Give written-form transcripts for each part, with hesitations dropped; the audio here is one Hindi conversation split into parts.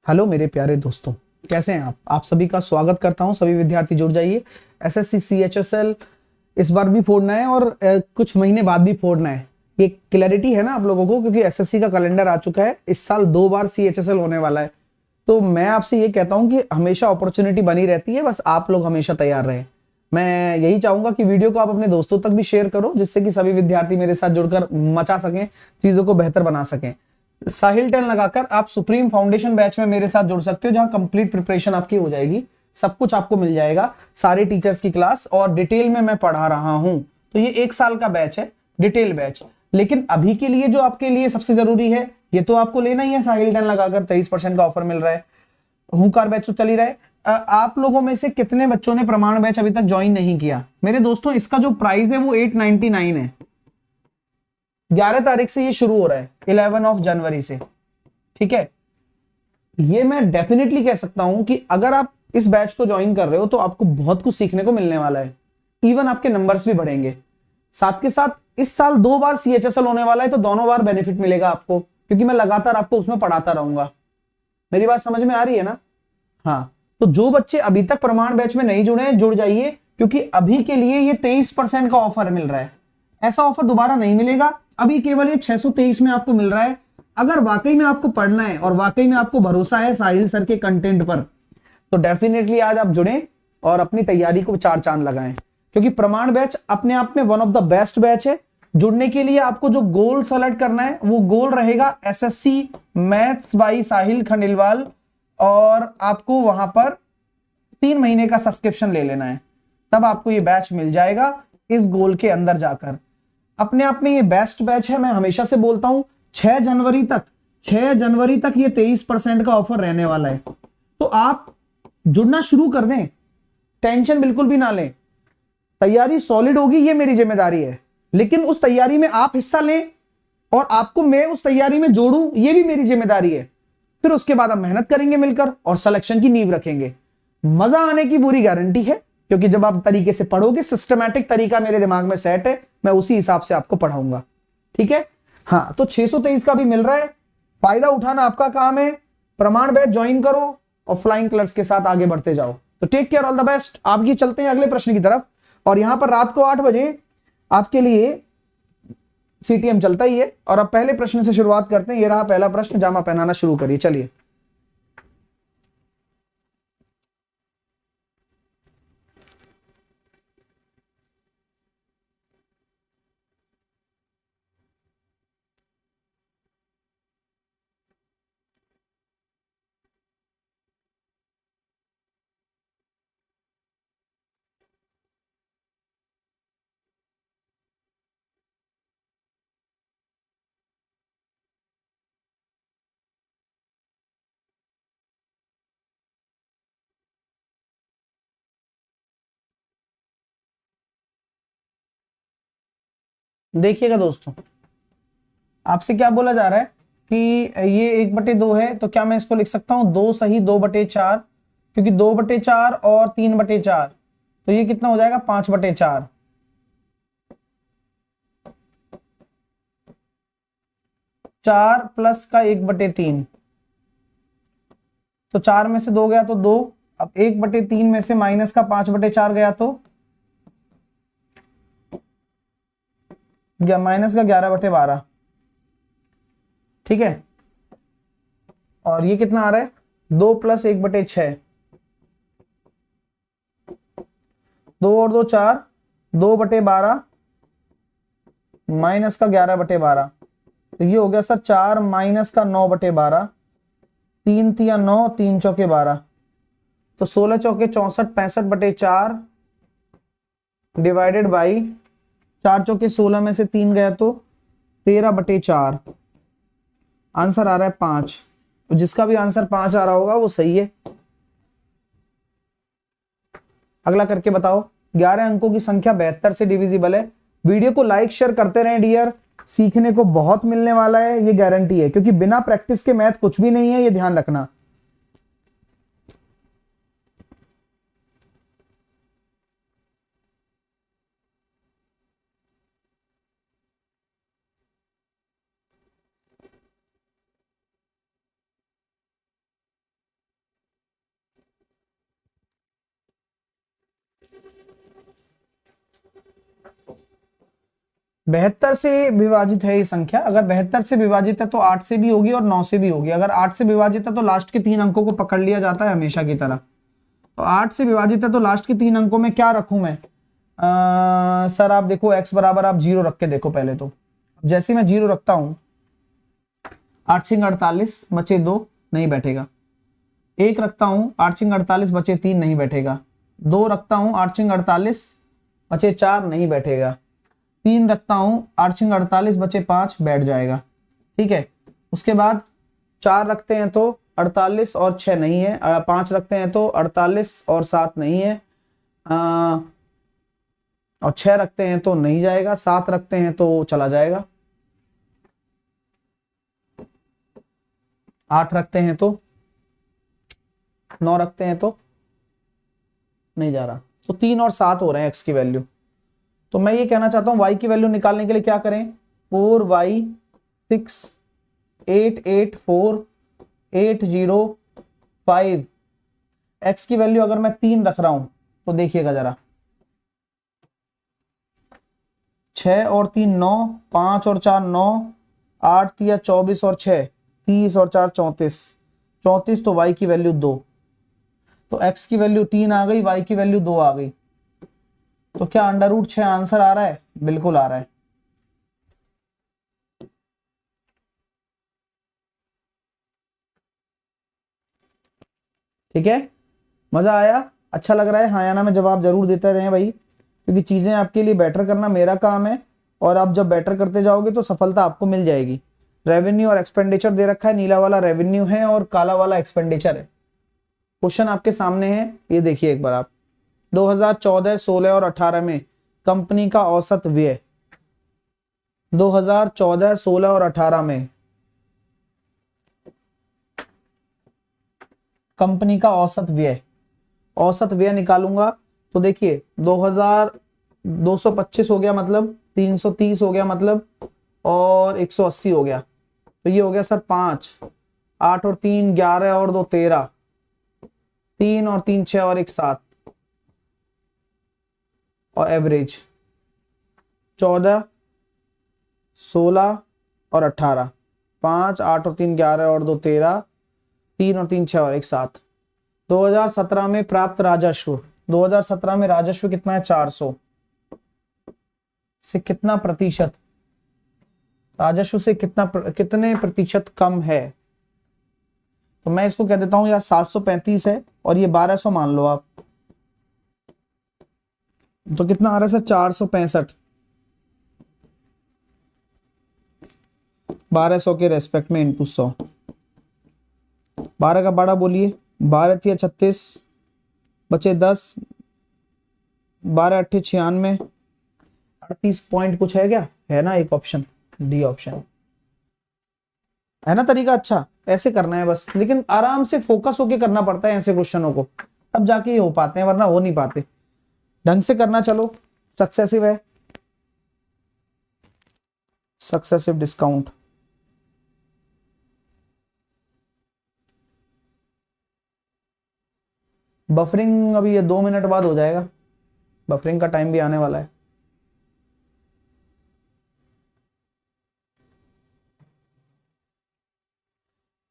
हेलो मेरे प्यारे दोस्तों, कैसे हैं आप सभी का स्वागत करता हूं। सभी विद्यार्थी जुड़ जाइए। एसएससी सीएचएसएल इस बार भी फोड़ना है और कुछ महीने बाद भी फोड़ना है। ये क्लैरिटी है ना आप लोगों को, क्योंकि एसएससी का कैलेंडर आ चुका है। इस साल 2 बार सीएचएसएल होने वाला है। तो मैं आपसे ये कहता हूं कि हमेशा अपॉर्चुनिटी बनी रहती है, बस आप लोग हमेशा तैयार रहें। मैं यही चाहूंगा कि वीडियो को आप अपने दोस्तों तक भी शेयर करो, जिससे कि सभी विद्यार्थी मेरे साथ जुड़कर मचा सकें, चीजों को बेहतर बना सकें। साहिल 10 लगाकर आप सुप्रीम फाउंडेशन बैच में मेरे साथ जुड़ सकते हो, जहां कंप्लीट प्रिपरेशन आपकी हो जाएगी। सब कुछ आपको मिल जाएगा, सारे टीचर्स की क्लास और डिटेल में मैं पढ़ा रहा हूं। तो ये 1 साल का बैच है, डिटेल बैच। लेकिन अभी के लिए जो आपके लिए सबसे जरूरी है, ये तो आपको लेना ही है। साहिल 10 लगाकर 23% का ऑफर मिल रहा है। हुंकार बैच तो चल ही रहा है। आप लोगों में से कितने बच्चों ने प्रमाण बैच अभी तक ज्वाइन नहीं किया? मेरे दोस्तों, इसका जो प्राइस है वो 899 है। 11 तारीख से ये शुरू हो रहा है, 11 जनवरी से। ठीक है। ये मैं डेफिनेटली कह सकता हूं कि अगर आप इस बैच को ज्वाइन कर रहे हो तो आपको बहुत कुछ सीखने को मिलने वाला है। इवन आपके नंबर्स भी बढ़ेंगे। साथ के साथ इस साल 2 बार सीएचएसएल होने वाला है, तो दोनों बार बेनिफिट मिलेगा आपको, क्योंकि मैं लगातार आपको उसमें पढ़ाता रहूंगा। मेरी बात समझ में आ रही है ना? हाँ। तो जो बच्चे अभी तक प्रमाण बैच में नहीं जुड़े हैं, जुड़ जाइए, क्योंकि अभी के लिए ये 23% का ऑफर मिल रहा है। ऐसा ऑफर दोबारा नहीं मिलेगा। अभी केवल ये 623 में आपको मिल रहा है। अगर वाकई में आपको पढ़ना है और वाकई में आपको भरोसा है साहिल सर के कंटेंट पर, तो डेफिनेटली आज आप जुड़ें और अपनी तैयारी को 4 चांद लगाएं, क्योंकि प्रमाण बैच अपने आप में one of the best batch है। जुड़ने के लिए आपको जो गोल सेलेक्ट करना है, वो गोल रहेगा एसएससी मैथ्स बाई साहिल खंडेलवाल, और आपको वहां पर 3 महीने का सब्सक्रिप्शन ले लेना है। तब आपको ये बैच मिल जाएगा इस गोल के अंदर जाकर। अपने आप में ये बेस्ट बैच है। मैं हमेशा से बोलता हूं, 6 जनवरी तक ये 23% का ऑफर रहने वाला है। तो आप जुड़ना शुरू कर दें, टेंशन बिल्कुल भी ना लें। तैयारी सॉलिड होगी, ये मेरी जिम्मेदारी है, लेकिन उस तैयारी में आप हिस्सा लें और आपको मैं उस तैयारी में जोड़ूं, ये भी मेरी जिम्मेदारी है। फिर उसके बाद हम मेहनत करेंगे मिलकर और सिलेक्शन की नींव रखेंगे। मजा आने की पूरी गारंटी है, क्योंकि जब आप तरीके से पढ़ोगे, सिस्टमैटिक तरीका मेरे दिमाग में सेट है, मैं उसी हिसाब से आपको पढ़ाऊंगा। ठीक है। हाँ, तो 623 का भी मिल रहा है, फायदा उठाना आपका काम है। प्रमाण बैच ज्वाइन करो और फ्लाइंग कलर्स के साथ आगे बढ़ते जाओ। तो take care, all the best. आपकी चलते हैं अगले प्रश्न की तरफ। और यहां पर रात को 8 बजे आपके लिए सीटीएम चलता ही है। और अब पहले प्रश्न से शुरुआत करते हैं। ये रहा पहला प्रश्न, जामा पहनाना शुरू करिए, चलिए। देखिएगा दोस्तों, आपसे क्या बोला जा रहा है कि ये 1/2 है, तो क्या मैं इसको लिख सकता हूं 2 सही 2/4, क्योंकि 2/4 और 3/4, तो ये कितना हो जाएगा 5/4। 4 प्लस का 1/3, तो 4 में से 2 गया तो 2। अब 1/3 में से माइनस का 5/4 गया तो माइनस का 11/12। ठीक है। और ये कितना आ रहा है 2 प्लस 1/6, 2 और 2 4, 2/12 माइनस का 11/12। तो ये हो गया सर 4 माइनस का 9/12। 3 तिया 9, 3 चौके 12, तो 16 चौके 64, 65/4 डिवाइडेड बाई 4 चौके 16 में से 3 गया तो 13/4। आंसर आ रहा है 5। तो जिसका भी आंसर 5 आ रहा होगा वो सही है। अगला करके बताओ। 11 अंकों की संख्या 72 से डिविजिबल है। वीडियो को लाइक शेयर करते रहें डियर, सीखने को बहुत मिलने वाला है, ये गारंटी है, क्योंकि बिना प्रैक्टिस के मैथ कुछ भी नहीं है, ये ध्यान रखना। 72 से विभाजित है ये संख्या। अगर 72 से विभाजित है तो 8 से भी होगी और 9 से भी होगी। अगर 8 से विभाजित है तो लास्ट के 3 अंकों को पकड़ लिया जाता है हमेशा की तरह। तो 8 से विभाजित है तो लास्ट के 3 अंकों में क्या रखूं मैं? सर आप देखो x बराबर आप 0 रख के देखो पहले तो। जैसे मैं 0 रखता हूं, 8 6 48 बचे 2 नहीं बैठेगा। 1 रखता हूं, 8 6 48 बचे 3 नहीं बैठेगा। 2 रखता हूं, 8 6 48 बचे 4 नहीं बैठेगा। 3 रखता हूं, 8 6 48 बचे 5 बैठ जाएगा। ठीक है, उसके बाद 4 रखते हैं तो 48 और 6 नहीं है। 5 रखते हैं तो 48 और 7 नहीं है। और 6 रखते हैं तो नहीं जाएगा। 7 रखते हैं तो चला जाएगा। 8 रखते हैं तो, 9 रखते हैं तो नहीं जा रहा। तो 3 और 7 हो रहे हैं x की वैल्यू। तो मैं ये कहना चाहता हूं y की वैल्यू निकालने के लिए क्या करें? 4y 6 8 8 4 8 0 5। x की वैल्यू अगर मैं 3 रख रहा हूं तो देखिएगा जरा, 6 और 3 9, 5 और 4 9, 8 3 24 और 6 30 और 4 34 34। तो y की वैल्यू 2। तो x की वैल्यू 3 आ गई, y की वैल्यू 2 आ गई। तो क्या √6 आंसर आ रहा है? बिल्कुल आ रहा है। ठीक है, मजा आया? अच्छा लग रहा है हाँ या ना में जवाब जरूर देते रहे भाई, क्योंकि चीजें आपके लिए बेटर करना मेरा काम है। और आप जब बेटर करते जाओगे तो सफलता आपको मिल जाएगी। रेवेन्यू और एक्सपेंडिचर दे रखा है, नीला वाला रेवेन्यू है और काला वाला एक्सपेंडिचर है। क्वेश्चन आपके सामने है, ये देखिए एक बार आप। 2014, 16 और 18 में कंपनी का औसत व्यय। 2014, 16 और 18 में कंपनी का औसत व्यय। औसत व्यय निकालूंगा तो देखिए 2225 हो गया, मतलब 330 हो गया, मतलब और 180 हो गया। तो ये हो गया सर 5, 8 और 3 11 और 2 13, 3 और 3 6 और 1 7, और एवरेज 14 16 और 18, 5 8 और 3 11 और 2 13, 3 और 3 6 और 1 7। 2017 में प्राप्त राजस्व। 2017 में राजस्व कितना है? 400 से कितना प्रतिशत, राजस्व से कितने प्रतिशत कम है? तो मैं इसको कह देता हूं यार 735 है और ये 1200 मान लो आप। तो कितना आ रहा है सर? 465। 1200 के रेस्पेक्ट में इंटू 100। 12 का 12 बोलिए, 12 या 36 बचे 10, 12 8 96, 38 पॉइंट कुछ है क्या? है ना एक ऑप्शन, डी ऑप्शन है ना। तरीका अच्छा ऐसे करना है बस, लेकिन आराम से फोकस होके करना पड़ता है ऐसे क्वेश्चनों को, तब जाके ये हो पाते हैं, वरना हो नहीं पाते। ढंग से करना। चलो सक्सेसिव है, सक्सेसिव डिस्काउंट। बफरिंग अभी ये 2 मिनट बाद हो जाएगा, बफरिंग का टाइम भी आने वाला है।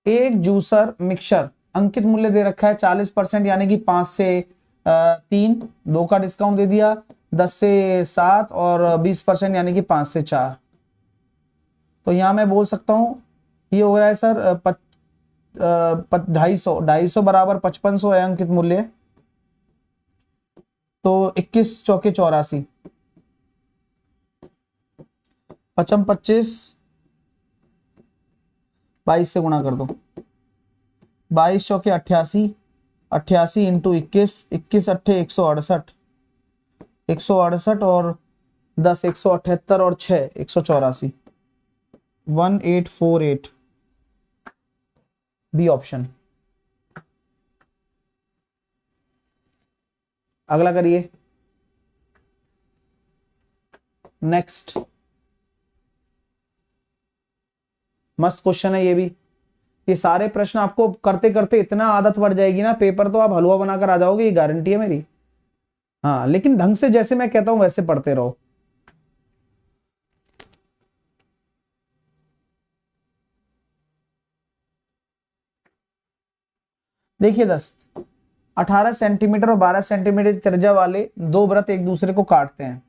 एक जूसर मिक्सर अंकित मूल्य दे रखा है 40%, यानी कि 5 से 3, 2 का डिस्काउंट दे दिया, 10 से 7 और 20% यानी कि 5 से 4। तो यहां मैं बोल सकता हूं ये हो रहा है सर 250 बराबर 5500 है अंकित मूल्य। तो 21 चौके 84, 55 25 22 से गुणा कर दो, 22 चौके 88, 88 इंटू 21, 21 अट्ठे 168, 168 और 10 178 और 6 184, 1848 बी ऑप्शन। अगला करिए, नेक्स्ट। मस्त क्वेश्चन है ये भी। ये सारे प्रश्न आपको करते करते इतना आदत पड़ जाएगी ना, पेपर तो आप हलवा बनाकर आ जाओगे, ये गारंटी है मेरी। हाँ, लेकिन ढंग से जैसे मैं कहता हूं वैसे पढ़ते रहो। देखिए दोस्त, 18 सेंटीमीटर और 12 सेंटीमीटर त्रिज्या वाले दो वृत्त एक दूसरे को काटते हैं।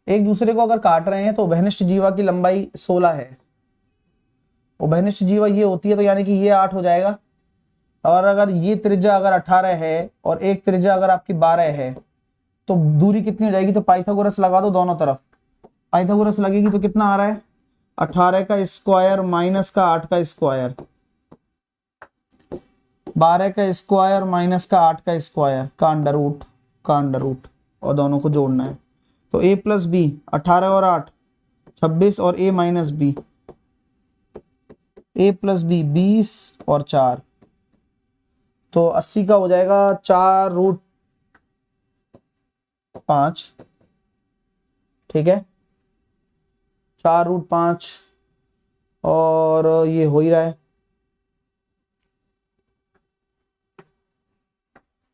एक दूसरे को अगर काट रहे हैं तो उभयनिष्ठ जीवा की लंबाई 16 है। उभयनिष्ठ जीवा ये होती है, तो यानी कि ये 8 हो जाएगा। और अगर ये त्रिज्या अगर 18 है और एक त्रिज्या अगर आपकी 12 है, तो दूरी कितनी हो जाएगी? तो पाइथागोरस लगा दो दोनों तरफ। पाइथागोरस लगेगी तो कितना आ रहा है? 18 का स्क्वायर माइनस का 8 का स्क्वायर, 12 का स्क्वायर माइनस का 8 का स्क्वायर का अंडर रूट और दोनों को जोड़ना है। तो a प्लस बी, 18 और 8 26 और a minus B, a plus B 20 और 4, तो 80 का हो जाएगा 4√5। ठीक है, 4√5 और ये हो ही रहा है।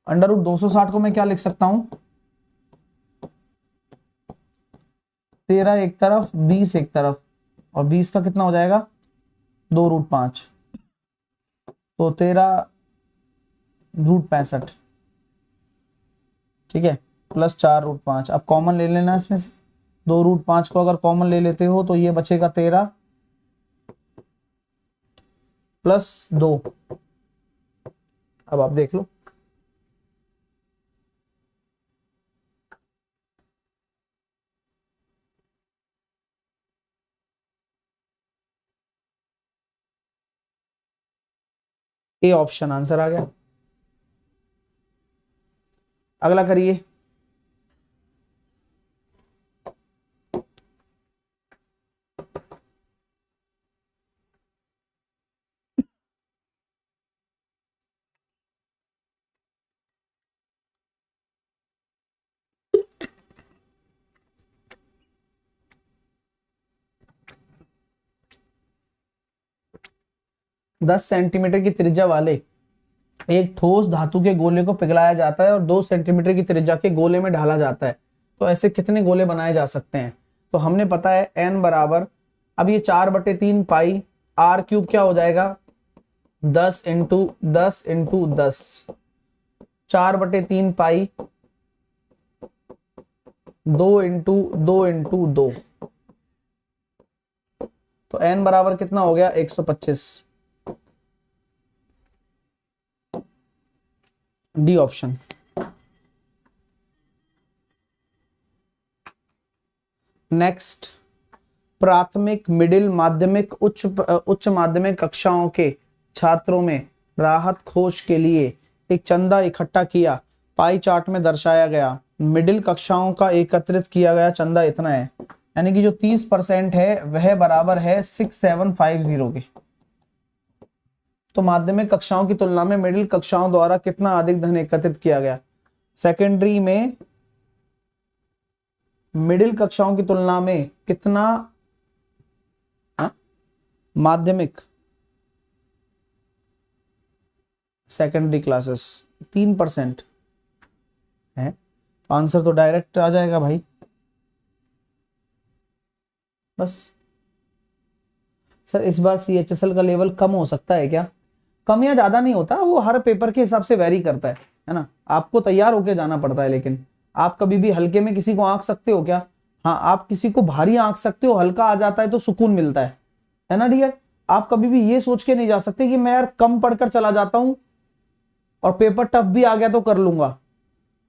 अंडर रूट 260 को मैं क्या लिख सकता हूं? 13 एक तरफ, 20 एक तरफ, और 20 का कितना हो जाएगा? 2√5, तो 13√65। ठीक है, प्लस 4√5। अब कॉमन ले लेना इसमें से, 2√5 को अगर कॉमन ले लेते हो तो ये बचेगा 13 प्लस 2। अब आप देख लो, ए ऑप्शन आंसर आ गया। अगला करिए। दस सेंटीमीटर की त्रिज्या वाले एक ठोस धातु के गोले को पिघलाया जाता है और 2 सेंटीमीटर की त्रिज्या के गोले में ढाला जाता है, तो ऐसे कितने गोले बनाए जा सकते हैं? तो हमने पता है n बराबर, अब ये 4/3 पाई r क्यूब क्या हो जाएगा? 10 × 10 × 10, 4/3 पाई 2 × 2 × 2, तो n बराबर कितना हो गया? 125। D option. नेक्स्ट, प्राथमिक, मिडिल, माध्यमिक, उच्च माध्यमिक कक्षाओं के छात्रों में राहत खोज के लिए एक चंदा इकट्ठा किया, पाई चार्ट में दर्शाया गया। मिडिल कक्षाओं का एकत्रित किया गया चंदा इतना है, यानी कि जो 30% है वह बराबर है 6750 के। तो माध्यमिक कक्षाओं की तुलना में मिडिल कक्षाओं द्वारा कितना अधिक धन एकत्रित किया गया? सेकेंडरी में मिडिल कक्षाओं की तुलना में कितना? माध्यमिक सेकेंडरी क्लासेस 3% है। आंसर तो डायरेक्ट आ जाएगा भाई, बस। सर इस बार CHSL का लेवल कम हो सकता है क्या? कम या ज्यादा नहीं होता, वो हर पेपर के हिसाब से वेरी करता है ना। आपको तैयार होके जाना पड़ता है, लेकिन आप कभी भी हल्के में किसी को आंक सकते हो क्या? हाँ, आप किसी को भारी आंक सकते हो, हल्का आ जाता है तो सुकून मिलता है ना डियर। आप कभी भी ये सोच के नहीं जा सकते कि मैं यार कम पढ़कर चला जाता हूं और पेपर टफ भी आ गया तो कर लूंगा,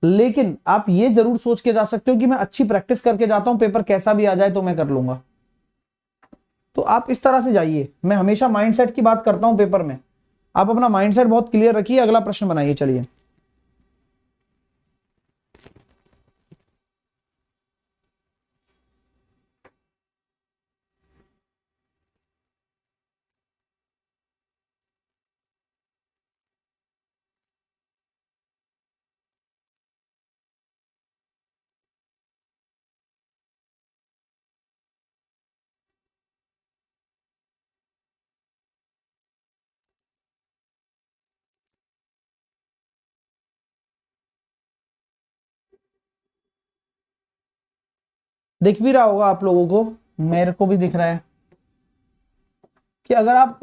लेकिन आप ये जरूर सोच के जा सकते हो कि मैं अच्छी प्रैक्टिस करके जाता हूं, पेपर कैसा भी आ जाए तो मैं कर लूंगा। तो आप इस तरह से जाइए, मैं हमेशा माइंडसेट की बात करता हूं पेपर में। आप अपना माइंडसेट बहुत क्लियर रखिए। अगला प्रश्न बनाइए, चलिए। दिख भी रहा होगा आप लोगों को, मेरे को भी दिख रहा है कि अगर आप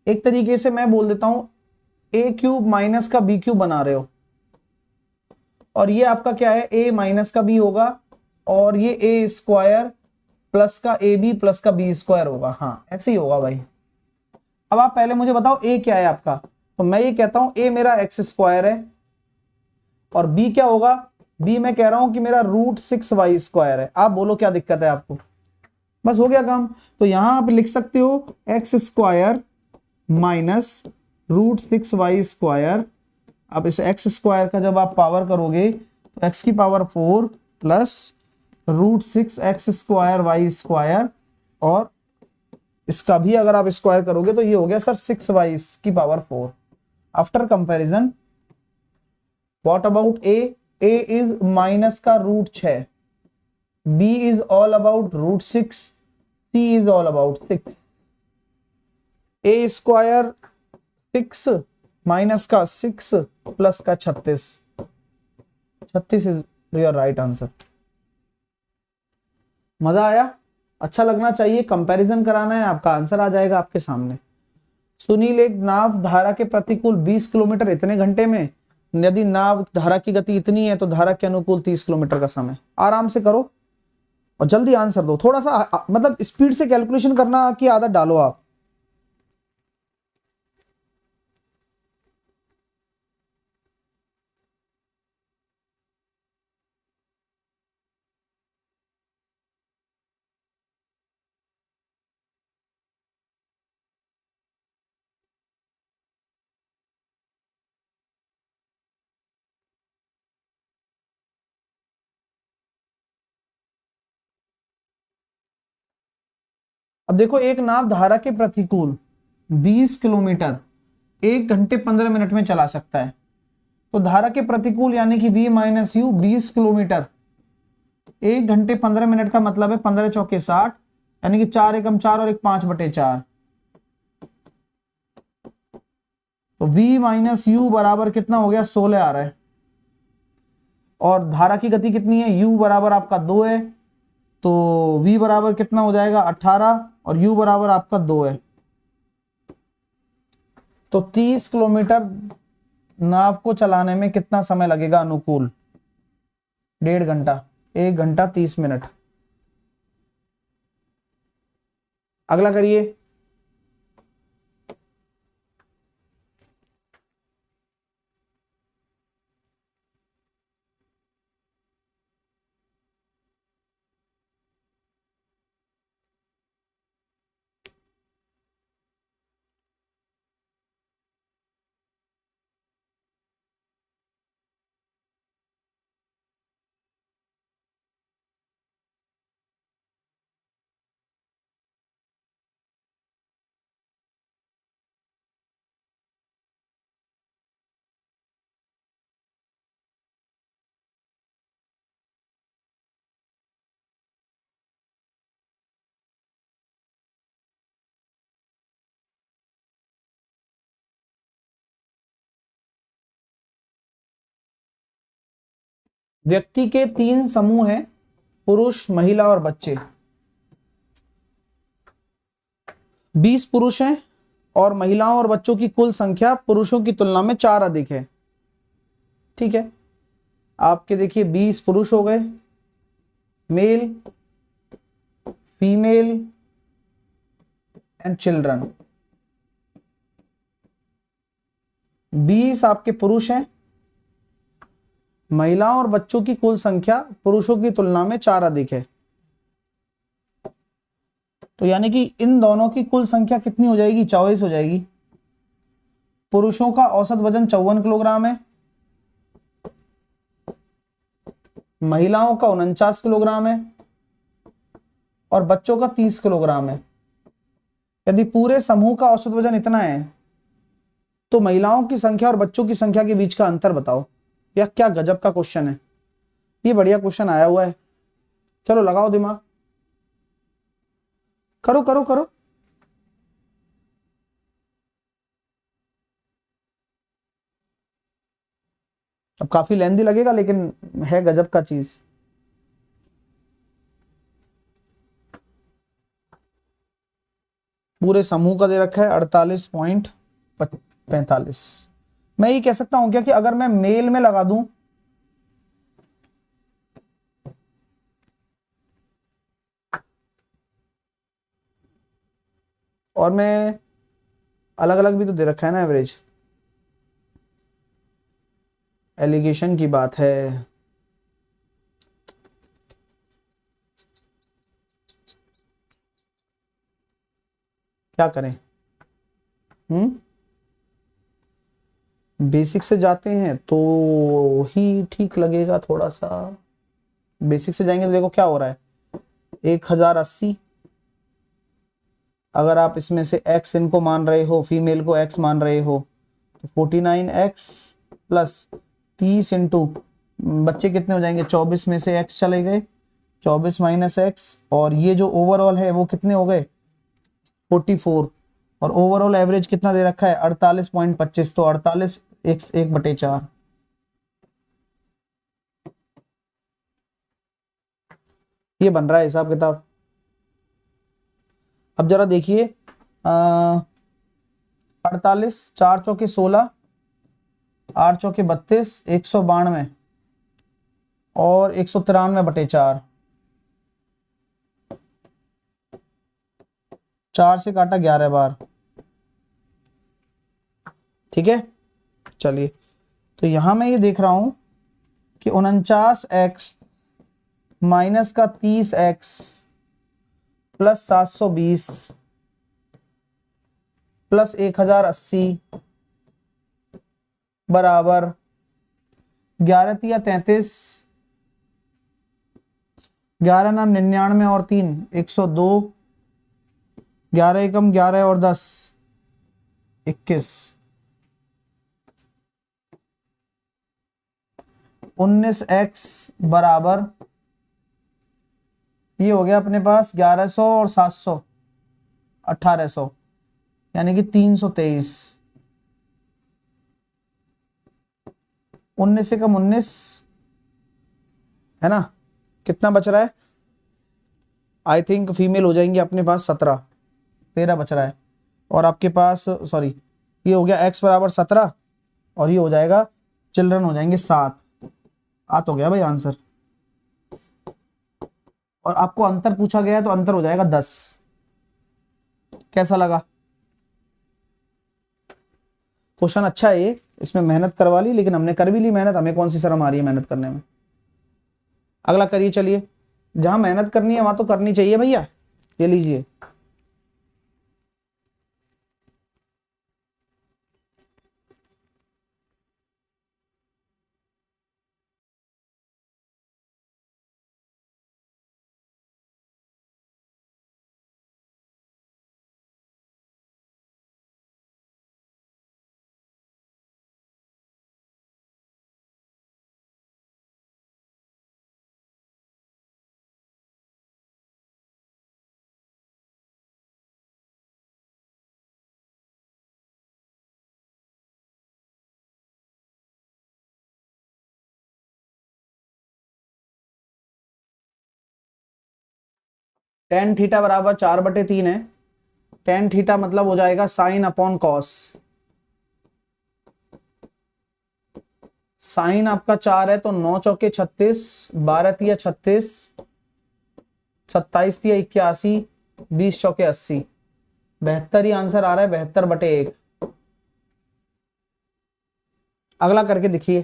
एक तरीके से मैं बोल देता हूं ए क्यूब माइनस का बी क्यूब बना रहे हो, और ये आपका क्या है, ए माइनस का बी होगा, और ये ए स्क्वायर प्लस का ए बी प्लस का बी स्क्वायर होगा। हाँ ऐसे ही होगा भाई। अब आप पहले मुझे बताओ ए क्या है आपका, तो मैं ये कहता हूं ए मेरा एक्स स्क्वायर है, और बी क्या होगा, बी मैं कह रहा हूं कि मेरा √6y² है। आप बोलो क्या दिक्कत है आपको, बस हो गया काम। तो यहां आप लिख सकते हो x² माइनस √6y²। अब इस x² का जब आप पावर करोगे तो x की पावर 4 प्लस √6x²y², और इसका भी अगर आप स्क्वायर करोगे तो ये हो गया सर 6y की power 4। After comparison what about A, A is minus का √6, B is all about √6, C is all about 6। A square 6 minus का 6 प्लस का 36, 36 इज योर राइट आंसर। मजा आया, अच्छा लगना चाहिए, कंपैरिजन कराना है, आपका आंसर आ जाएगा आपके सामने। सुनील, एक नाव धारा के प्रतिकूल 20 किलोमीटर इतने घंटे में, यदि नाव धारा की गति इतनी है तो धारा के अनुकूल 30 किलोमीटर का समय। आराम से करो और जल्दी आंसर दो, थोड़ा सा मतलब स्पीड से कैलकुलेशन करना की आदत डालो आप। अब देखो, एक नाव धारा के प्रतिकूल 20 किलोमीटर 1 घंटे 15 मिनट में चला सकता है, तो धारा के प्रतिकूल यानी कि v माइनस यू 20 किलोमीटर 1 घंटे 15 मिनट का मतलब है 15 चौके 60, यानी कि 4 एकम 4 और 1 5/4। तो v माइनस यू बराबर कितना हो गया, 16 आ रहा है। और धारा की गति कितनी है, u बराबर आपका 2 है, तो v बराबर कितना हो जाएगा 18, और u बराबर आपका 2 है। तो 30 किलोमीटर नाव को चलाने में कितना समय लगेगा अनुकूल, 1.5 घंटा, 1 घंटा 30 मिनट। अगला करिए। व्यक्ति के 3 समूह हैं, पुरुष, महिला और बच्चे। 20 पुरुष हैं और महिलाओं और बच्चों की कुल संख्या पुरुषों की तुलना में 4 अधिक है। ठीक है, आपके देखिए 20 पुरुष हो गए, मेल, फीमेल एंड चिल्ड्रन। 20 आपके पुरुष हैं, महिलाओं और बच्चों की कुल संख्या पुरुषों की तुलना में 4 अधिक है। तो यानी कि इन दोनों की कुल संख्या कितनी हो जाएगी, 24 हो जाएगी। पुरुषों का औसत वजन 54 किलोग्राम है, महिलाओं का 49 किलोग्राम है, और बच्चों का 30 किलोग्राम है। यदि पूरे समूह का औसत वजन इतना है तो महिलाओं की संख्या और बच्चों की संख्या के बीच का अंतर बताओ। यह क्या गजब का क्वेश्चन है, ये बढ़िया क्वेश्चन आया हुआ है। चलो लगाओ दिमाग, करो करो करो। अब काफी लेंदी लगेगा लेकिन है गजब का चीज। पूरे समूह का दे रखा है 48.45। मैं ये कह सकता हूं क्या कि अगर मैं मेल में लगा दूं, और मैं अलग अलग भी तो दे रखा है ना एवरेज, एलिगेशन की बात है। क्या करें? बेसिक से जाते हैं तो ही ठीक लगेगा थोड़ा सा। बेसिक से जाएंगे तो देखो क्या हो रहा है, 1080। अगर आप इसमें से x इनको मान रहे हो, फीमेल को x मान रहे हो, तो 49x प्लस 30 इंटू बच्चे कितने हो जाएंगे, 24 में से x चले गए, 24 माइनस एक्स, और ये जो ओवरऑल है वो कितने हो गए 44, और ओवरऑल एवरेज कितना दे रखा है 48.25, तो 48 x 1/4। ये बन रहा है हिसाब किताब। अब जरा देखिए, 48, 4 चौके 16, 8 चौके 32, 192 और 193/4। 4 से काटा 11 बार, ठीक है। चलिए, तो यहां मैं ये देख रहा हूं कि 49x माइनस का 30x प्लस 720 प्लस 1080 बराबर 11×3 = 33, 11×9 = 99 और 3 102, 11 × 11 और 10 21, 19x बराबर, ये हो गया अपने पास 1100 और 700 1800, यानी कि 323। 19 से कम 19 है ना, कितना बच रहा है? आई थिंक फीमेल हो जाएंगे अपने पास 17, 13 बच रहा है। और आपके पास सॉरी, ये हो गया x बराबर 17, और ये हो जाएगा चिल्ड्रन हो जाएंगे 7। तो गया भाई आंसर। और आपको अंतर पूछा गया है तो अंतर हो जाएगा 10। कैसा लगा? क्वेश्चन अच्छा है ये, इसमें मेहनत करवा ली, लेकिन हमने कर भी ली मेहनत, हमें कौन सी शर्म आ रही है मेहनत करने में। अगला करिए, चलिए, जहां मेहनत करनी है वहां तो करनी चाहिए भैया। ये लीजिए, tan थीटा बराबर 4/3 है। tan थीटा मतलब हो जाएगा साइन अपॉन कॉस। साइन आपका 4 है तो 9 चौके 36, 12 तिया 36, 27 तिया 81, 20 चौके 80, 72 ही आंसर आ रहा है, 72/1। अगला करके दिखिए,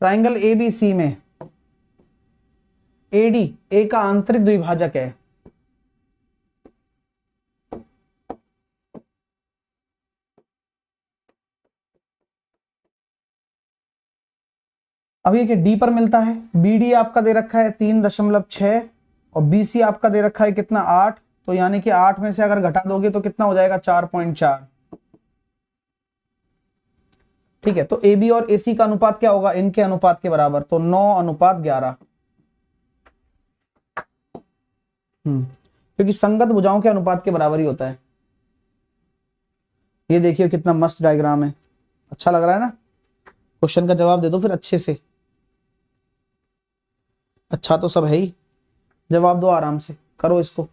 ट्राइंगल एबीसी में एडी ए का आंतरिक द्विभाजक है। अब ये डी पर मिलता है, बी डी आपका दे रखा है 3.6 और बी सी आपका दे रखा है कितना 8, तो यानी कि 8 में से अगर घटा दोगे तो कितना हो जाएगा 4.4। ठीक है, तो ए बी और ए सी का अनुपात क्या होगा, इनके अनुपात के बराबर, तो 9:11। क्योंकि संगत भुजाओं के अनुपात के बराबर ही होता है। ये देखिए कितना मस्त डायग्राम है, अच्छा लग रहा है ना। क्वेश्चन का जवाब दे दो फिर अच्छे से, अच्छा तो सब है ही, जवाब दो आराम से, करो इसको।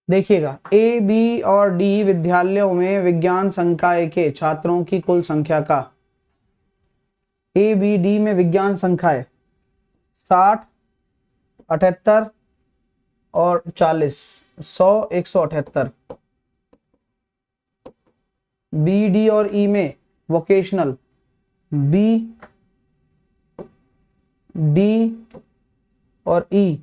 देखिएगा, ए बी और डी विद्यालयों में विज्ञान संकाय के छात्रों की कुल संख्या का, ए बी डी में विज्ञान संख्याएं 60, 78 और 40, 100, 178। बी डी और ई में वोकेशनल, बी डी और ई,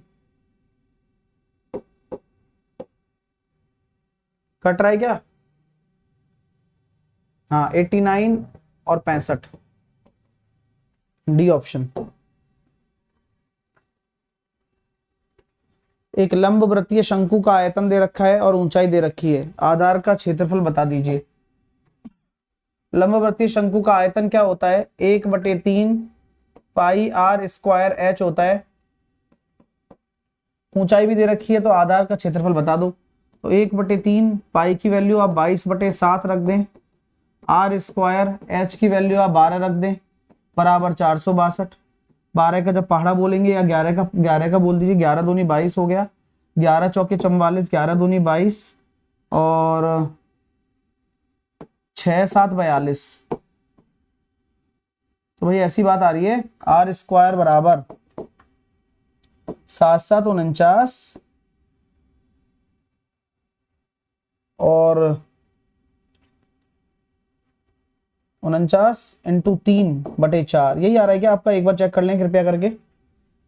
कट रहा है क्या, हाँ 89 और 65, डी ऑप्शन। एक लंब वृत्तीय शंकु का आयतन दे रखा है और ऊंचाई दे रखी है, आधार का क्षेत्रफल बता दीजिए। लंब वृत्तीय शंकु का आयतन क्या होता है, 1/3 पाई आर स्क्वायर एच होता है, ऊंचाई भी दे रखी है तो आधार का क्षेत्रफल बता दो। तो 1/3 पाई की वैल्यू आप 22/7 रख दें, आर स्क्वायर एच की वैल्यू आप 12 रख दें, बराबर 462। 12 का जब पहाड़ा बोलेंगे या 11 का बोल दीजिए, 11 दूनी 22 हो गया, 11 चौके 44, 11 दूनी 22 और 6 7 42। तो भाई ऐसी बात आ रही है, आर स्क्वायर बराबर 7 7 49 और 49 इंटू 3/4, यही आ रहा है क्या आपका, एक बार चेक कर लें कृपया करके।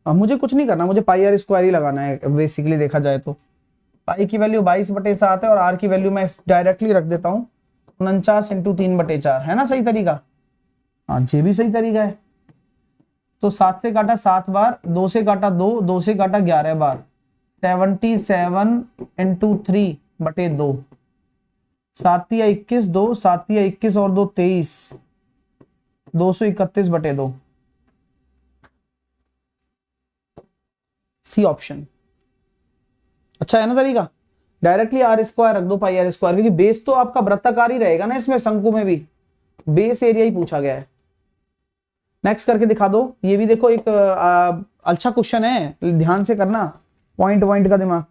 मुझे कुछ नहीं करना, मुझे पाई आर स्क्वायर ही लगाना है बेसिकली देखा जाए तो। पाई की वैल्यू 22/7 है और आर की वैल्यू मैं डायरेक्टली रख देता हूँ 49 इंटू 3/4, है ना सही तरीका, हाँ ये भी सही तरीका है। तो 7 से काटा 7 बार, 2 से काटा 2, 2 से काटा 11 बार, 77 इंटू 3/2, 7 या 21, 2 7 या 21 और 2 23, 231/2, सी ऑप्शन। अच्छा है ना तरीका, डायरेक्टली आर स्क्वायर रख दो पाई आर स्क्वायर, क्योंकि बेस तो आपका वृत्ताकार ही रहेगा ना, इसमें शंकु में भी बेस एरिया ही पूछा गया है। नेक्स्ट करके दिखा दो, ये भी देखो एक अच्छा क्वेश्चन है, ध्यान से करना, पॉइंट पॉइंट का दिमाग।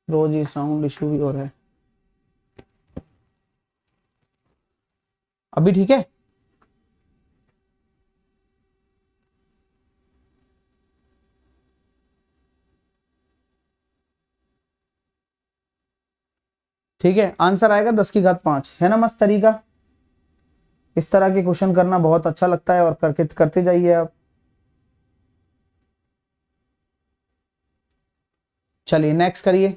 रोज ही साउंड इशू भी हो रहा है। अभी ठीक है? ठीक है, आंसर आएगा 10⁵ है ना। मस्त तरीका। इस तरह के क्वेश्चन करना बहुत अच्छा लगता है और करके करते जाइए आप। चलिए नेक्स्ट करिए।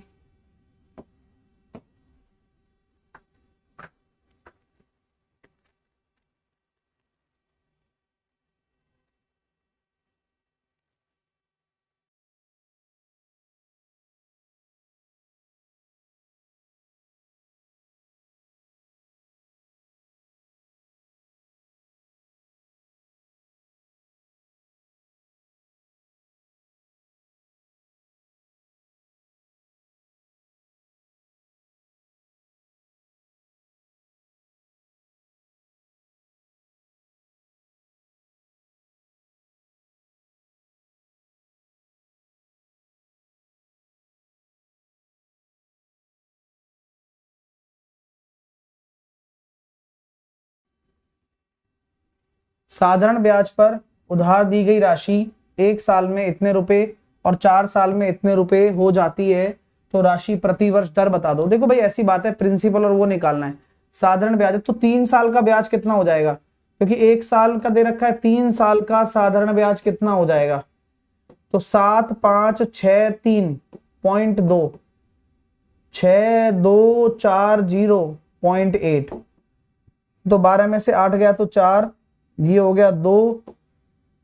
साधारण ब्याज पर उधार दी गई राशि 1 साल में इतने रुपए और 4 साल में इतने रुपए हो जाती है, तो राशि प्रतिवर्ष दर बता दो। देखो भाई ऐसी बात है, प्रिंसिपल और वो निकालना है। साधारण ब्याज है तो 3 साल का ब्याज कितना हो जाएगा, क्योंकि 1 साल का दे रखा है, 3 साल का साधारण ब्याज कितना हो जाएगा। तो 7 5 6 3.2 6 2 4 0.8, तो 12 में से 8 गया तो 4, ये हो गया 2,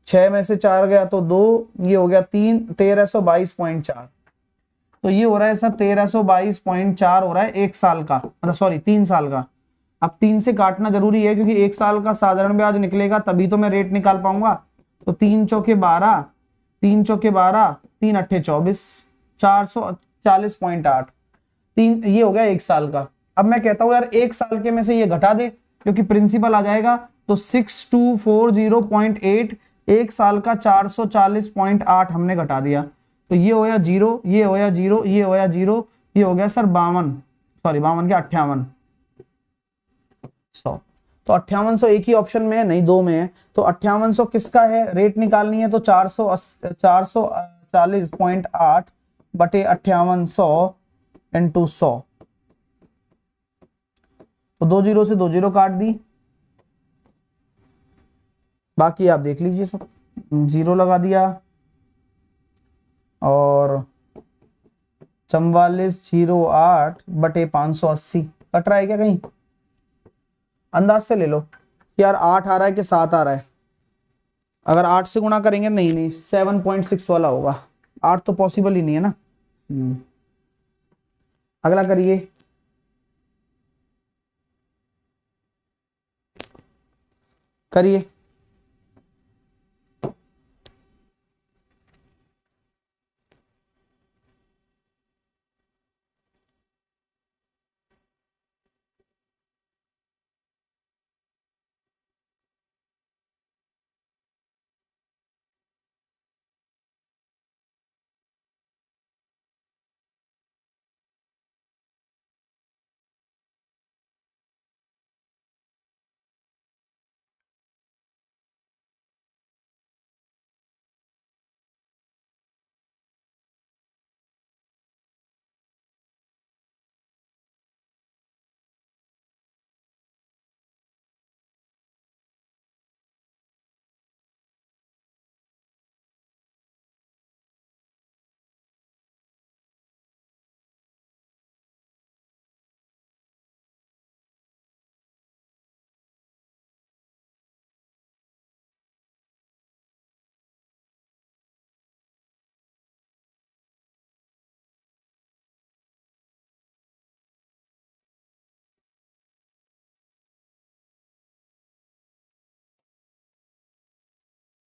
6 में से 4 गया तो 2, ये हो गया 3, 1322.4। तो ये हो रहा है सर 1322.4 हो रहा है 1 साल का, मतलब सॉरी 3 साल का। अब 3 से काटना जरूरी है क्योंकि 1 साल का साधारण ब्याज निकलेगा तभी तो मैं रेट निकाल पाऊंगा। तो 3 चौके 12, 3 चौके 12, 3 अट्ठे 24, 440.8। ये हो गया 1 साल का। अब मैं कहता हूं यार 1 साल के में से ये घटा दे क्योंकि प्रिंसिपल आ जाएगा, तो 6240.8, 1 साल का 440.8 हमने घटा दिया, तो ये होया 0, ये होया 0, ये होया 0, ये हो गया सर 52, सॉरी 52 के 58, 100। तो 5800 एक ही ऑप्शन में है, नहीं दो में है। तो 5800 किसका है, रेट निकालनी है तो 440.8 बटे 5800 इंटू 100, तो 2 जीरो से 2 जीरो काट दी, बाकी आप देख लीजिए सब। 0 लगा दिया और 4408 बटे 580 कट रहा है क्या कहीं, अंदाज से ले लो कि यार 8 आ रहा है कि 7 आ रहा है। अगर 8 से गुणा करेंगे, नहीं नहीं 7.6 वाला होगा, 8 तो पॉसिबल ही नहीं है ना। अगला करिए। करिए।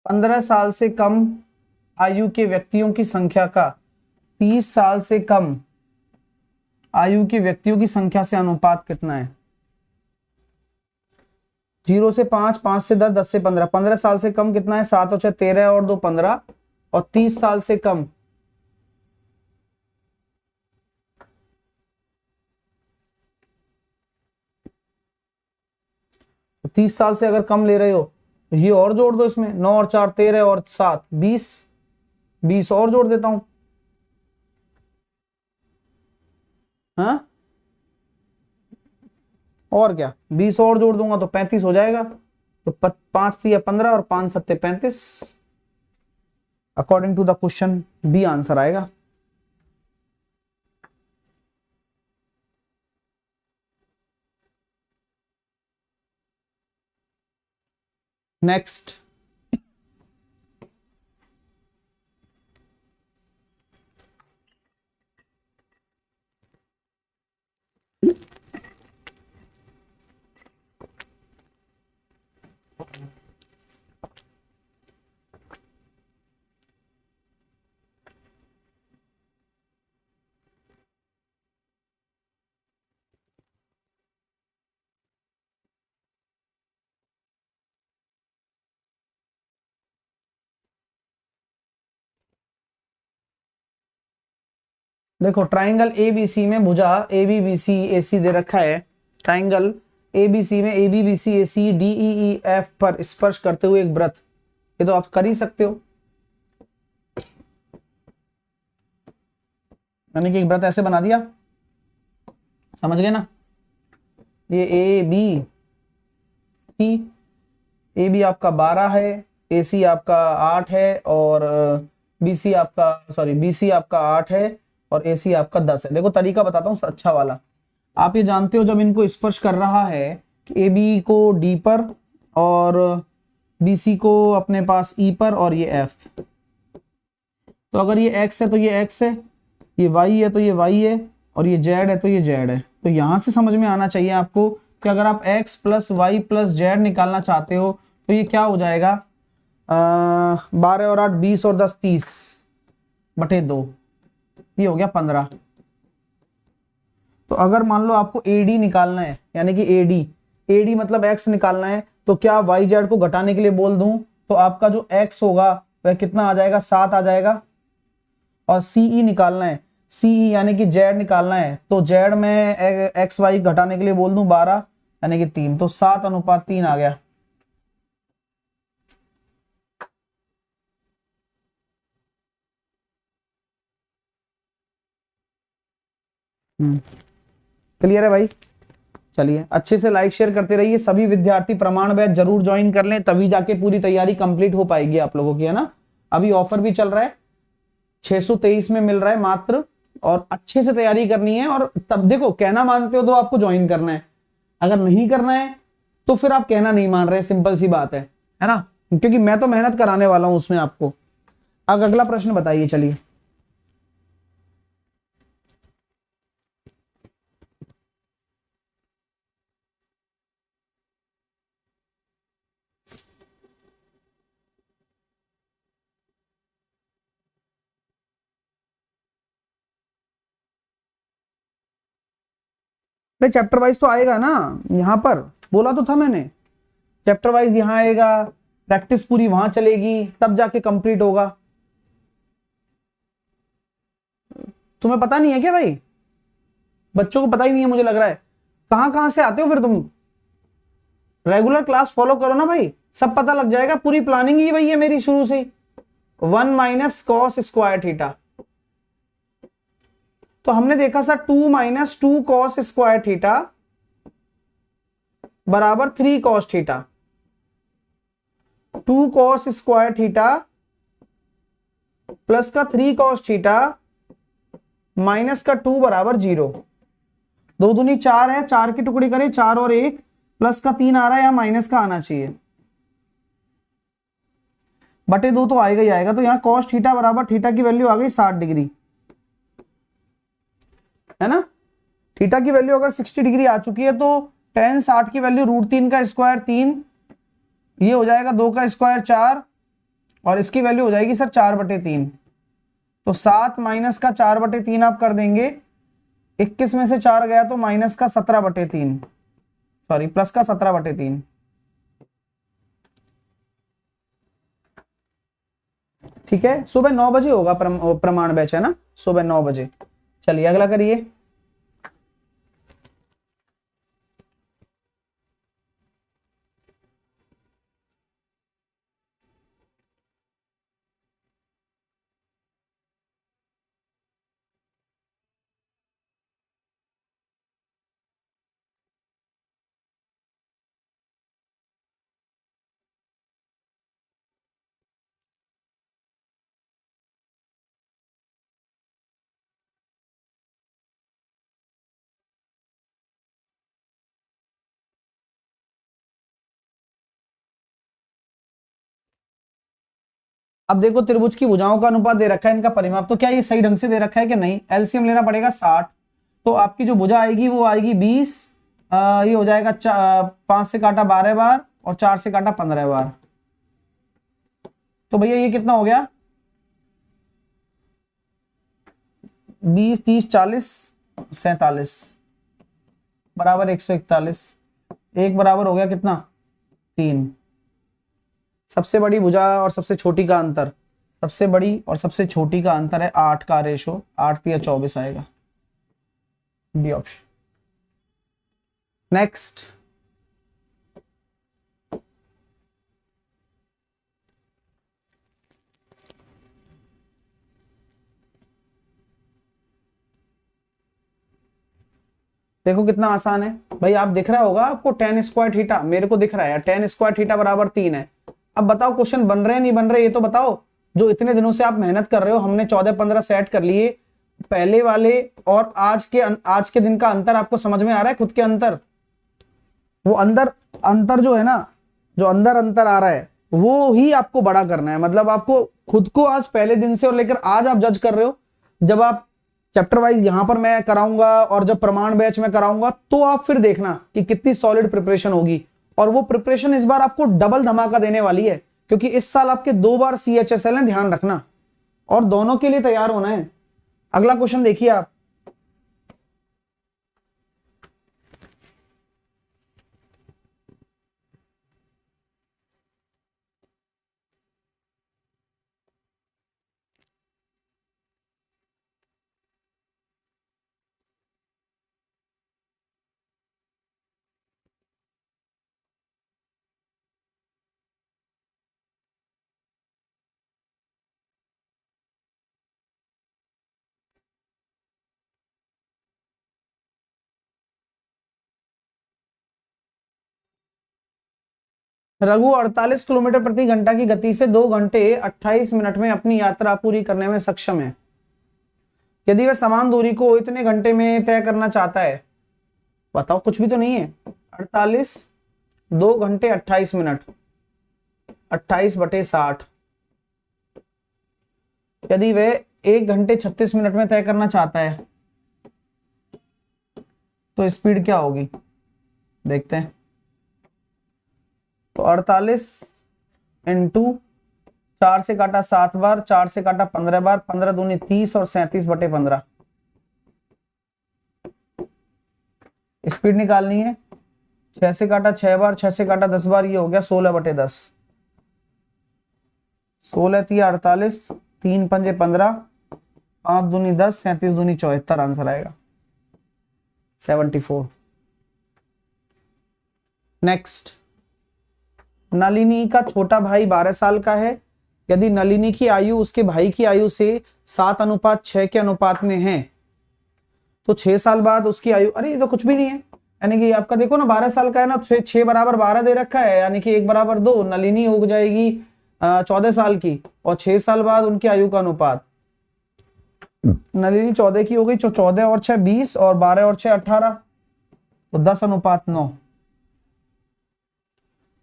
पंद्रह साल से कम आयु के व्यक्तियों की संख्या का 30 साल से कम आयु के व्यक्तियों की संख्या से अनुपात कितना है। 0 से 5, 5 से 10, 10 से 15। 15 साल से कम कितना है, 7 और 6 13 और 2 15, और 30 साल से कम तो 30 साल से अगर कम ले रहे हो तो ये और जोड़ दो इसमें, 9 और 4 13 और 7 20, 20 और जोड़ देता हूं। हाँ और क्या, 20 और जोड़ दूंगा तो 35 हो जाएगा। तो 5 3 15 और 5 7 35, according to the question B answer आएगा। नेक्स्ट, देखो ट्राइंगल एबीसी में भुजा ए बी बी सी ए सी दे रखा है। ट्राइंगल एबीसी में A B B C A C D E E F पर स्पर्श करते हुए एक वृत्त, ये तो आप कर ही सकते हो। मैंने कि एक वृत्त ऐसे बना दिया, समझ गए ना। ये A B C, A B आपका 12 है, ए सी आपका 8 है, और बी सी आपका, सॉरी बी सी आपका 8 है और ए सी आपका 10 है। देखो तरीका बताता हूँ अच्छा वाला। आप ये जानते हो जब इनको स्पर्श कर रहा है कि ए बी को डी पर और बी सी को अपने पास ई पर और ये एफ, तो अगर ये एक्स है तो ये एक्स है, ये वाई है तो ये वाई है, और ये जेड है तो ये जेड है। तो यहां से समझ में आना चाहिए आपको कि अगर आप X plus Y plus Z निकालना चाहते हो तो ये क्या हो जाएगा, 12 और 8 20 और 10 30 बटे 2, ये हो गया 15। तो अगर मान लो आपको एडी निकालना है, यानी कि एडी, एडी मतलब एक्स निकालना है, तो क्या वाई जेड को घटाने के लिए बोल दूं तो आपका जो एक्स होगा वह कितना आ जाएगा, 7 आ जाएगा। और सीई निकालना है, सीई यानी कि जेड निकालना है, तो जेड में एक्स वाई घटाने के लिए बोल दूं 12 यानी कि 3, तो 7:3 आ गया। क्लियर है भाई। चलिए अच्छे से लाइक शेयर करते रहिए। सभी विद्यार्थी प्रमाण बैच जरूर ज्वाइन कर लें, तभी जाके पूरी तैयारी कंप्लीट हो पाएगी आप लोगों की, है ना। अभी ऑफर भी चल रहा है, 623 में मिल रहा है मात्र, और अच्छे से तैयारी करनी है। और तब देखो कहना मानते हो तो आपको ज्वाइन करना है, अगर नहीं करना है तो फिर आप कहना नहीं मान रहे, सिंपल सी बात है ना। क्योंकि मैं तो मेहनत कराने वाला हूं उसमें आपको। अब अगला प्रश्न बताइए, चलिए। भाई चैप्टर वाइज तो आएगा ना, यहां पर बोला तो था मैंने, चैप्टर वाइज यहां आएगा, प्रैक्टिस पूरी वहां चलेगी, तब जाके कंप्लीट होगा। तुम्हें पता नहीं है क्या भाई, बच्चों को पता ही नहीं है मुझे लग रहा है। कहां कहां से आते हो फिर तुम, रेगुलर क्लास फॉलो करो ना भाई, सब पता लग जाएगा। पूरी प्लानिंग ही वही है मेरी शुरू से ही, 1 माइनस कॉस स्क्वायर थीटा। तो हमने देखा sir 2 minus 2 cos square theta बराबर 3 cos theta. 2 cos square theta plus का 3 कॉस थीटा माइनस का 2 बराबर 0। 2 दूनी 4 है, 4 की टुकड़ी करें, 4 और 1 प्लस का 3 आ रहा है, या माइनस का आना चाहिए, बटे 2 तो आएगा ही आएगा। तो यहां कॉस थीटा बराबर थीटा की वैल्यू आ गई 60 डिग्री, है ना। थीटा की वैल्यू अगर 60 डिग्री आ चुकी है तो tan 60 की वैल्यू √3 का स्क्वायर 3, ये हो जाएगा 2 का स्क्वायर 4, और इसकी वैल्यू हो जाएगी सर 4/3। तो 7 माइनस का 4/3 आप कर देंगे, 21 में से 4 गया तो माइनस का 17/3, सॉरी प्लस का 17/3। ठीक है, सुबह 9 बजे होगा प्रमाण बैच, है ना, सुबह 9 बजे। चलिए अगला करिए। अब देखो त्रिभुज की भुजाओं का अनुपात दे रखा है, इनका परिमाप, तो क्या ये सही ढंग से दे रखा है कि नहीं? एलसीएम लेना पड़ेगा 60। तो आपकी जो भुजा आएगी वो आएगी 20, ये हो जाएगा 5 से काटा 12 बार और 4 से काटा 15 बार। तो भैया ये कितना हो गया? 20, 30, 40, 47 बराबर 141। एक बराबर हो गया कितना? 3। सबसे बड़ी भुजा और सबसे छोटी का अंतर, सबसे बड़ी और सबसे छोटी का अंतर है 8 का रेशो, 8 या 24 आएगा, बी ऑप्शन। नेक्स्ट, देखो कितना आसान है भाई। आप दिख रहा होगा आपको tan स्क्वायर थीटा, मेरे को दिख रहा है tan स्क्वायर थीटा बराबर 3 है। अब बताओ क्वेश्चन बन रहे हैं नहीं बन रहे, ये तो बताओ। जो इतने दिनों से आप मेहनत कर रहे हो, हमने 14-15 सेट कर लिए, पहले वाले और आज के दिन का अंतर आपको समझ में आ रहा है? खुद के अंतर, वो अंतर जो है ना, जो अंतर आ रहा है वो ही आपको बड़ा करना है। मतलब आपको खुद को आज पहले दिन से और लेकर आज आप जज कर रहे हो। जब आप चैप्टर वाइज यहां पर मैं कराऊंगा और जब प्रमाण बैच में कराऊंगा, तो आप फिर देखना कि कितनी सॉलिड प्रिपरेशन होगी। और वो प्रिपरेशन इस बार आपको डबल धमाका देने वाली है, क्योंकि इस साल आपके 2 बार CHSL है, ध्यान रखना, और दोनों के लिए तैयार होना है। अगला क्वेश्चन देखिए आप, रघु 48 किलोमीटर प्रति घंटा की गति से 2 घंटे 28 मिनट में अपनी यात्रा पूरी करने में सक्षम है। यदि वह समान दूरी को इतने घंटे में तय करना चाहता है, बताओ, कुछ भी तो नहीं है। 48, 2 घंटे 28 मिनट, 28/60। यदि वह 1 घंटे 36 मिनट में तय करना चाहता है, तो स्पीड क्या होगी? देखते हैं। तो 48 इंटू 4 से काटा 7 बार, 4 से काटा 15 बार, 15 दूनी 30 और 37/15। स्पीड निकालनी है। 6 से काटा 6 बार, 6 से काटा 10 बार, ये हो गया 16/10। 16 3 48, 3 पंजे 15, 5 दूनी 10, 37 दूनी 74, आंसर आएगा 74। नेक्स्ट, नलिनी का छोटा भाई 12 साल का है। यदि नलिनी की आयु उसके भाई की आयु से 7:6 के अनुपात में है, तो 6 साल बाद उसकी आयु, अरे ये तो कुछ भी नहीं है, यानी कि आपका देखो ना 12 साल का है ना, 6 बराबर 12 दे रखा है, यानी कि 1 बराबर 2। नलिनी हो जाएगी 14 साल की, और 6 साल बाद उनकी आयु का अनुपात, नलिनी 14 की हो गई, 14 और 6 20 और 12 और 6 18, तो 10:9।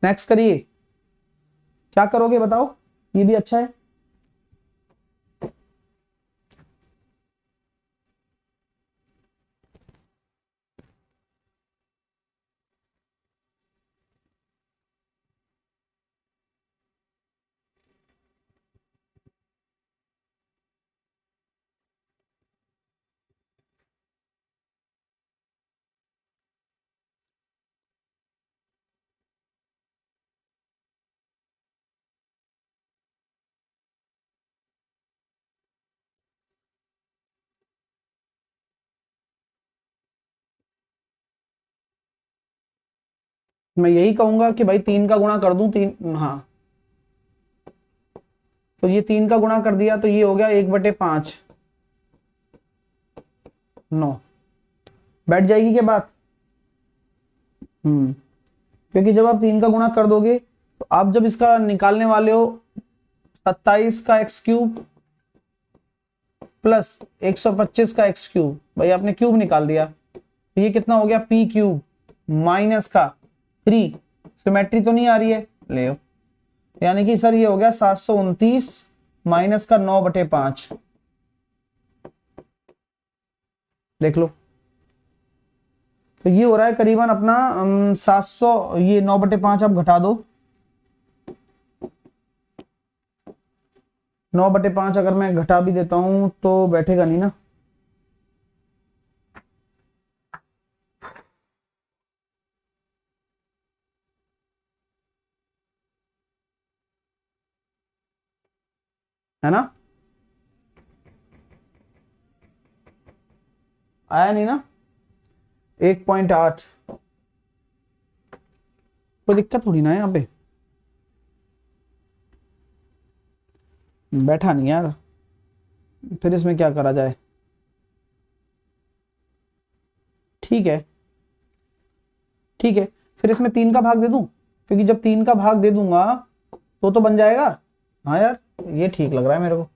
नेक्स्ट करिए, क्या करोगे बताओ? ये भी अच्छा है। मैं यही कहूंगा कि भाई 3 का गुणा कर दूं, 3, हाँ, तो ये 3 का गुणा कर दिया, तो ये हो गया 1/5, 9। बैठ जाएगी क्या बात? क्योंकि जब आप 3 का गुणा कर दोगे, तो आप जब इसका निकालने वाले हो 27 का x³ प्लस 125 का x³, भाई आपने क्यूब निकाल दिया, तो ये कितना हो गया p³ माइनस का 3। सिमेट्री तो नहीं आ रही है, ले, यानी कि सर ये हो गया 729 माइनस का 9/5, देख लो। तो ये हो रहा है करीबन अपना 700, ये 9/5 आप घटा दो, 9/5 अगर मैं घटा भी देता हूं तो बैठेगा नहीं ना। है ना, आया नहीं ना, 1.8। कोई दिक्कत थोड़ी ना है यहाँ पे, बैठा नहीं यार, फिर इसमें क्या करा जाए। ठीक है ठीक है, फिर इसमें 3 का भाग दे दूं, क्योंकि जब 3 का भाग दे दूंगा तो बन जाएगा। हाँ यार ये ठीक लग रहा है मेरे को।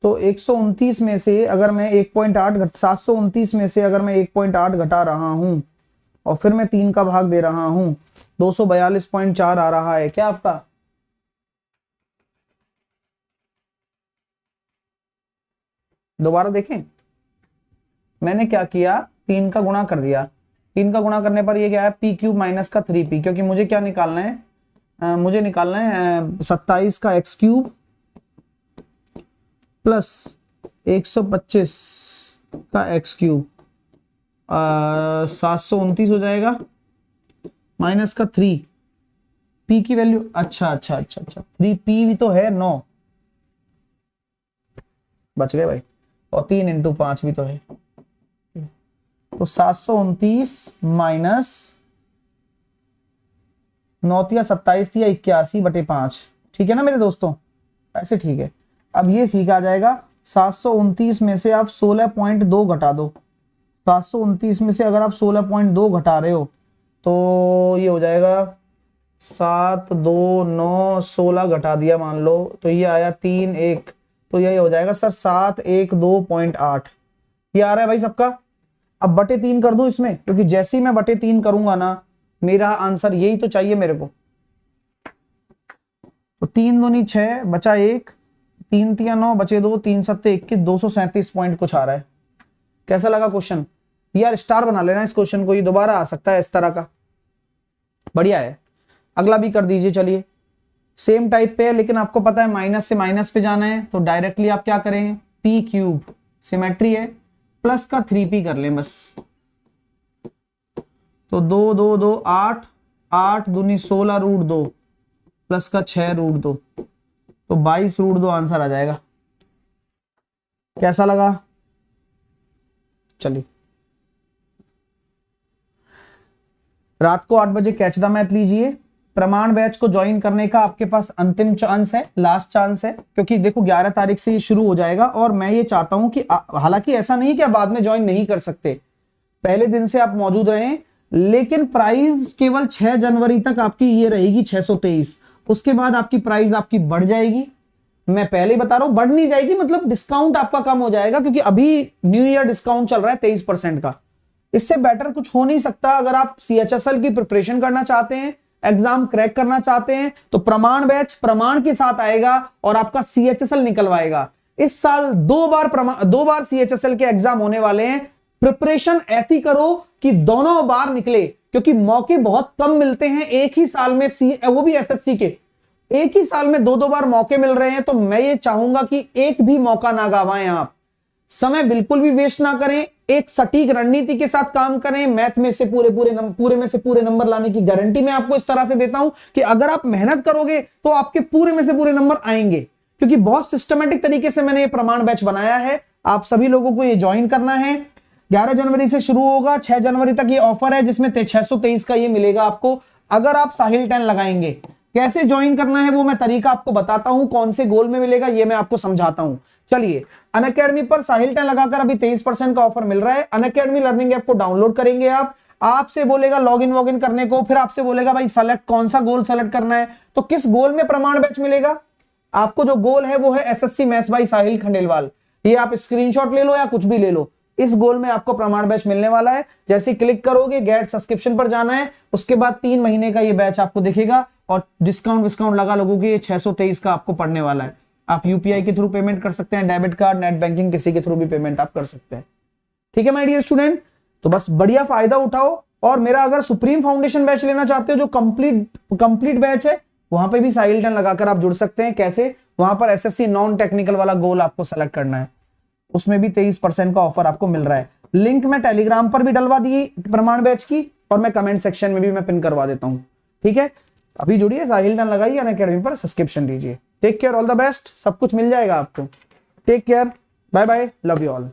तो 129 में से अगर मैं 1.8 729 में से अगर मैं 1.8 घटा रहा हूं और फिर मैं 3 का भाग दे रहा हूं, 242.4 आ रहा है क्या आपका। दोबारा देखें, मैंने क्या किया, 3 का गुणा कर दिया, 3 का गुणा करने पर ये क्या है, p³ माइनस का 3p, क्योंकि मुझे क्या निकालना है, मुझे निकालना है 27 का x³ प्लस 125 का x³ 729 हो जाएगा, माइनस का 3 p की वैल्यू, अच्छा 3p भी तो है 9, बच गए भाई, और 3 × 5 भी तो है, तो 729 माइनस 9 × 27 × 81/5, ठीक है ना मेरे दोस्तों, ऐसे ठीक है। अब ये ठीक आ जाएगा, 729 में से आप 16.2 घटा दो, 729 में से अगर आप 16.2 घटा रहे हो तो ये हो जाएगा 7 2 9 16 घटा दिया मान लो, तो ये आया 3 1, तो ये हो जाएगा सर 712.8, ये आ रहा है भाई सबका। अब बटे 3 कर दूं इसमें, क्योंकि जैसे ही मैं बटे 3 करूंगा ना मेरा आंसर यही तो चाहिए मेरे को। तो 3 दूनी 6 बचा 1, 3 × 9 बचे 2, 3 × 7 21, 237 पॉइंट कुछ आ रहा है। कैसा लगा क्वेश्चन यार, स्टार बना लेना इस क्वेश्चन को, ये दोबारा आ सकता है इस तरह का, बढ़िया है। अगला भी कर दीजिए, चलिए सेम टाइप पे है, लेकिन आपको पता है माइनस से माइनस पे जाना है, तो डायरेक्टली आप क्या करें, p³ सिमेट्री है, प्लस का 3p कर लें बस, तो 2 2 2 8 8 दूनी 16 √2 प्लस का 6 √2, तो 22 √2 आंसर आ जाएगा। कैसा लगा, चलिए रात को 8 बजे कैच द मैथ लीजिए। प्रमाण बैच को ज्वाइन करने का आपके पास अंतिम चांस है, लास्ट चांस है, क्योंकि देखो 11 तारीख से ये शुरू हो जाएगा, और मैं ये चाहता हूं कि हालांकि ऐसा नहीं कि आप बाद में ज्वाइन नहीं कर सकते, पहले दिन से आप मौजूद रहें, लेकिन प्राइस केवल 6 जनवरी तक आपकी ये रहेगी 623, उसके बाद आपकी प्राइस आपकी बढ़ जाएगी। मैं पहले ही बता रहा हूं बढ़ नहीं जाएगी, मतलब डिस्काउंट आपका कम हो जाएगा, क्योंकि अभी न्यू ईयर डिस्काउंट चल रहा है 23% का, इससे बेटर कुछ हो नहीं सकता। अगर आप CHSL की प्रिपरेशन करना चाहते हैं, एग्जाम क्रैक करना चाहते हैं, तो प्रमाण बैच प्रमाण के साथ आएगा और आपका CHSL निकलवाएगा। इस साल 2 बार CHSL के एग्जाम होने वाले हैं, प्रिपरेशन ऐसी करो कि दोनों बार निकले, क्योंकि मौके बहुत कम मिलते हैं एक ही साल में, वो भी SSC के एक ही साल में 2 बार मौके मिल रहे हैं। तो मैं ये चाहूंगा कि एक भी मौका ना गवाएं, आप समय बिल्कुल भी वेस्ट ना करें, एक सटीक रणनीति के साथ काम करें। मैथ में से पूरे नंबर लाने की गारंटी मैं आपको इस तरह से देता हूं कि अगर आप मेहनत करोगे तो आपके पूरे में से पूरे नंबर आएंगे, क्योंकि बहुत सिस्टमेटिक तरीके से मैंने ये प्रमाण बैच बनाया है। आप सभी लोगों को ये ज्वाइन करना है, 11 जनवरी से शुरू होगा, 6 जनवरी तक ये ऑफर है, जिसमें 623 का ये मिलेगा आपको, अगर आप साहिल 10 लगाएंगे। कैसे ज्वाइन करना है वो मैं तरीका आपको बताता हूं, कौन से गोल में मिलेगा ये मैं आपको समझाता हूं। चलिए, अनअकैडमी पर साहिल 10 लगाकर अभी 23% का ऑफर मिल रहा है। अनअकैडमी लर्निंग ऐप को डाउनलोड करेंगे आप, आपसे बोलेगा लॉगिन वॉगिन करने को, फिर आपसे बोलेगा भाई सेलेक्ट कौन सा गोल सेलेक्ट करना है, तो किस गोल में प्रमाण बैच मिलेगा आपको। जो गोल है वो है SSC मैथ्स बाय साहिल खंडेलवाल, ये आप स्क्रीनशॉट ले लो या कुछ भी ले लो, इस गोल में आपको प्रमाण बैच मिलने वाला है। जैसे क्लिक करोगे गेट सब्सक्रिप्शन पर जाना है, उसके बाद 3 महीने का ये बैच आपको दिखेगा और डिस्काउंट लगा लोगों के 623 का आपको पड़ने वाला है। आप यूपीआई के थ्रू पेमेंट कर सकते हैं, डेबिट कार्ड, नेट बैंकिंग, किसी के थ्रू भी पेमेंट आप कर सकते हैं। ठीक है माय डियर स्टूडेंट, तो बस बढ़िया फायदा उठाओ। और मेरा अगर सुप्रीम फाउंडेशन बैच लेना चाहते हो जो कंप्लीट बैच है, वहां पे भी साहिल टन लगाकर आप जुड़ सकते हैं। कैसे? वहां पर एसएससी नॉन टेक्निकल वाला गोल आपको सेलेक्ट करना है, उसमें भी 23% का ऑफर आपको मिल रहा है। लिंक मैं टेलीग्राम पर भी डलवा दी प्रमाण बैच की, और मैं कमेंट सेक्शन में भी मैं पिन करवा देता हूं। ठीक है, अभी जुड़िए, साहिल टन लगाइए, अनअकैडमी पर सब्सक्रिप्शन लीजिए। Take care, all the best, सब कुछ मिल जाएगा आपको। Take care, bye bye, love you all.